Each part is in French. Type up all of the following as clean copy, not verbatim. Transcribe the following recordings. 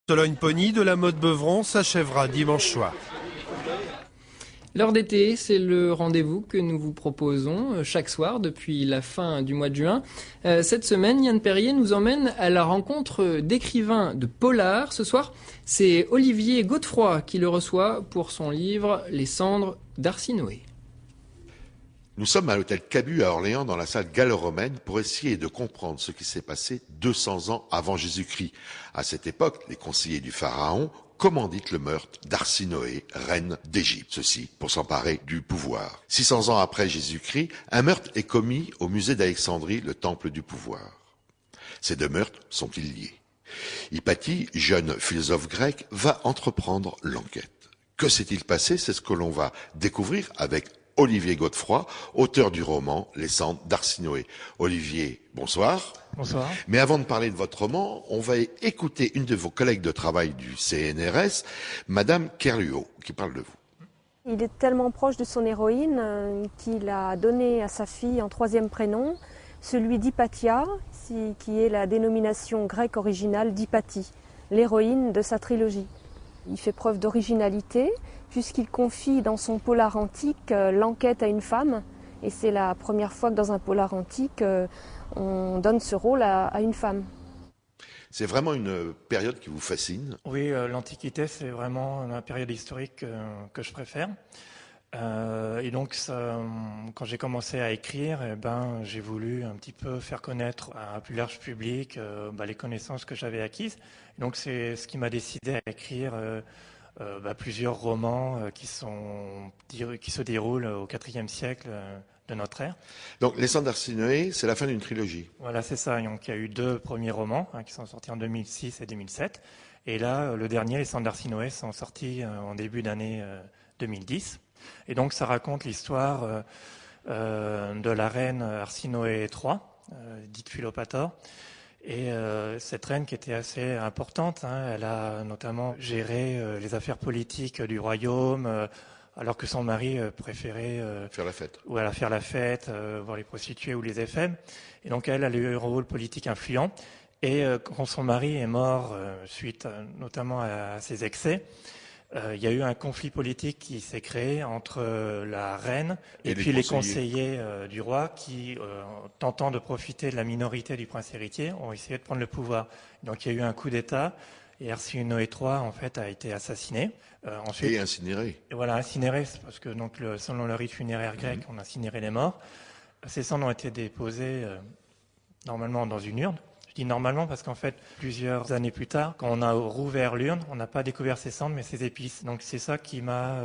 Sologne-Pony de la Motte Beuvron s'achèvera dimanche soir. L'heure d'été, c'est le rendez-vous que nous vous proposons chaque soir depuis la fin du mois de juin. Cette semaine, Yann Perrier nous emmène à la rencontre d'écrivains de polar. Ce soir, c'est Olivier Godefroy qui le reçoit pour son livre « Les cendres d'Arsinoé ». Nous sommes à l'hôtel Cabu à Orléans dans la salle gallo-romaine pour essayer de comprendre ce qui s'est passé 200 ans avant Jésus-Christ. À cette époque, les conseillers du pharaon commanditent le meurtre d'Arsinoé, reine d'Égypte. Ceci pour s'emparer du pouvoir. 600 ans après Jésus-Christ, un meurtre est commis au musée d'Alexandrie, le temple du pouvoir. Ces deux meurtres sont-ils liés? Hypatie, jeune philosophe grec, va entreprendre l'enquête. Que s'est-il passé? C'est ce que l'on va découvrir avec Olivier Godefroy, auteur du roman Les cendres d'Arsinoé. Olivier, bonsoir. Bonsoir. Mais avant de parler de votre roman, on va écouter une de vos collègues de travail du CNRS, Madame Kerluot, qui parle de vous. Il est tellement proche de son héroïne qu'il a donné à sa fille un troisième prénom, celui d'Hypatia, qui est la dénomination grecque originale d'Hypatie, l'héroïne de sa trilogie. Il fait preuve d'originalité puisqu'il confie dans son polar antique l'enquête à une femme. Et c'est la première fois que dans un polar antique, on donne ce rôle à une femme. C'est vraiment une période qui vous fascine? Oui, l'Antiquité, c'est vraiment la période historique que je préfère. Et donc, quand j'ai commencé à écrire, j'ai voulu un petit peu faire connaître à un plus large public les connaissances que j'avais acquises. Et donc, c'est ce qui m'a décidé à écrire plusieurs romans qui se déroulent au IVe siècle de notre ère. Donc, Les cendres d'Arsinoé, c'est la fin d'une trilogie. Voilà, c'est ça. Donc, il y a eu deux premiers romans qui sont sortis en 2006 et 2007. Et là, le dernier, Les cendres d'Arsinoé, sont sortis en début d'année 2010. Et donc, ça raconte l'histoire de la reine Arsinoé III, dite Philopator. Et cette reine qui était assez importante, elle a notamment géré les affaires politiques du royaume, alors que son mari préférait faire la fête. Voilà, faire la fête, voir les prostituées ou les FM. Et donc elle a eu un rôle politique influent. Et quand son mari est mort, suite notamment à ses excès, il y a eu un conflit politique qui s'est créé entre la reine et puis les conseillers du roi qui, tentant de profiter de la minorité du prince héritier, ont essayé de prendre le pouvoir. Donc il y a eu un coup d'État et Arsinoé III en fait a été assassiné. Ensuite, et incinéré. Et voilà, incinéré, parce que donc selon le rite funéraire grec, on incinérait les morts. Ces cendres ont été déposées normalement dans une urne. Je dis normalement parce qu'en fait, plusieurs années plus tard, quand on a rouvert l'urne, on n'a pas découvert ses cendres, mais ses épices. Donc c'est ça qui m'a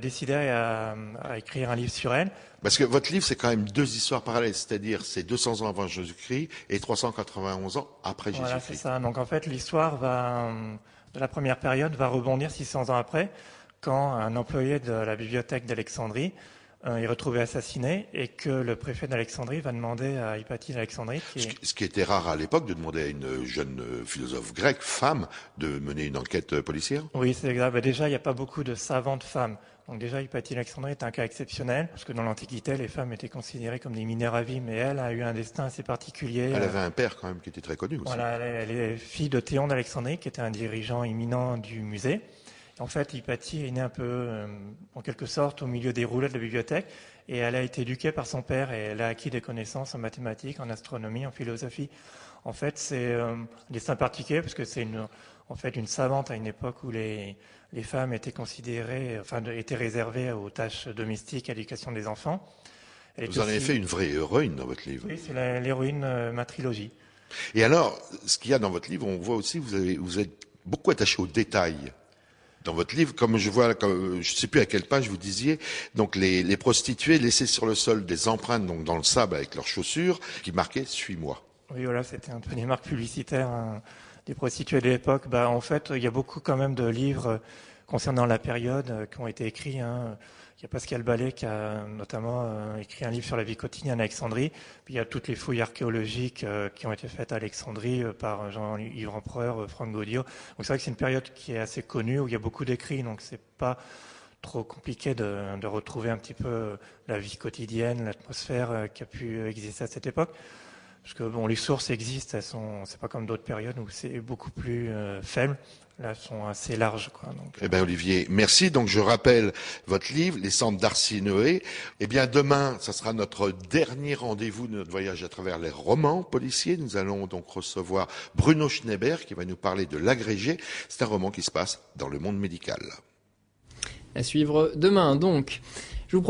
décidé à écrire un livre sur elle. Parce que votre livre, c'est quand même deux histoires parallèles, c'est-à-dire c'est 200 ans avant Jésus-Christ et 391 ans après Jésus-Christ. Voilà, c'est ça. Donc en fait, l'histoire de la première période va rebondir 600 ans après, quand un employé de la bibliothèque d'Alexandrie est retrouvé assassiné et que le préfet d'Alexandrie va demander à Hypatie d'Alexandrie... Ce qui était rare à l'époque, de demander à une jeune philosophe grecque, femme, de mener une enquête policière. Oui, c'est exact. Déjà, il n'y a pas beaucoup de savantes femmes. Donc déjà, Hypatie d'Alexandrie est un cas exceptionnel, parce que dans l'Antiquité, les femmes étaient considérées comme des mineurs à vie, mais elle a eu un destin assez particulier. Elle avait un père quand même qui était très connu aussi. Voilà, elle est fille de Théon d'Alexandrie, qui était un dirigeant éminent du musée. En fait, Hypatie est née un peu, en quelque sorte, au milieu des rouleaux de la bibliothèque, et elle a été éduquée par son père, et elle a acquis des connaissances en mathématiques, en astronomie, en philosophie. En fait, c'est un destin particulier, parce que c'est une savante à une époque où les femmes étaient considérées, étaient réservées aux tâches domestiques, à l'éducation des enfants. Vous en avez fait une vraie héroïne dans votre livre. Oui, c'est l'héroïne de ma trilogie. Et alors, ce qu'il y a dans votre livre, on voit aussi, vous êtes beaucoup attaché aux détails. Dans votre livre, comme je vois, je ne sais plus à quelle page vous disiez, donc les prostituées laissaient sur le sol des empreintes donc dans le sable avec leurs chaussures qui marquaient « Suis-moi ». Oui, voilà, c'était un peu des marques publicitaires des prostituées de l'époque. En fait, il y a beaucoup quand même de livres concernant la période qui ont été écrits. Il y a Pascal Ballet qui a notamment écrit un livre sur la vie quotidienne à Alexandrie. Puis il y a toutes les fouilles archéologiques qui ont été faites à Alexandrie par Jean-Yves Empereur, Franck Gaudio. Donc c'est vrai que c'est une période qui est assez connue, où il y a beaucoup d'écrits, donc c'est pas trop compliqué de retrouver un petit peu la vie quotidienne, l'atmosphère qui a pu exister à cette époque. Parce que bon, les sources existent, c'est pas comme d'autres périodes où c'est beaucoup plus faible. Là, elles sont assez larges, quoi. Donc, Eh bien, Olivier, merci. Donc, je rappelle votre livre, Les Cendres d'Arcy Noé. Eh bien, demain, ça sera notre dernier rendez-vous de notre voyage à travers les romans policiers. Nous allons donc recevoir Bruno Schneeberg qui va nous parler de L'Agrégé. C'est un roman qui se passe dans le monde médical. À suivre demain, donc. Je vous propose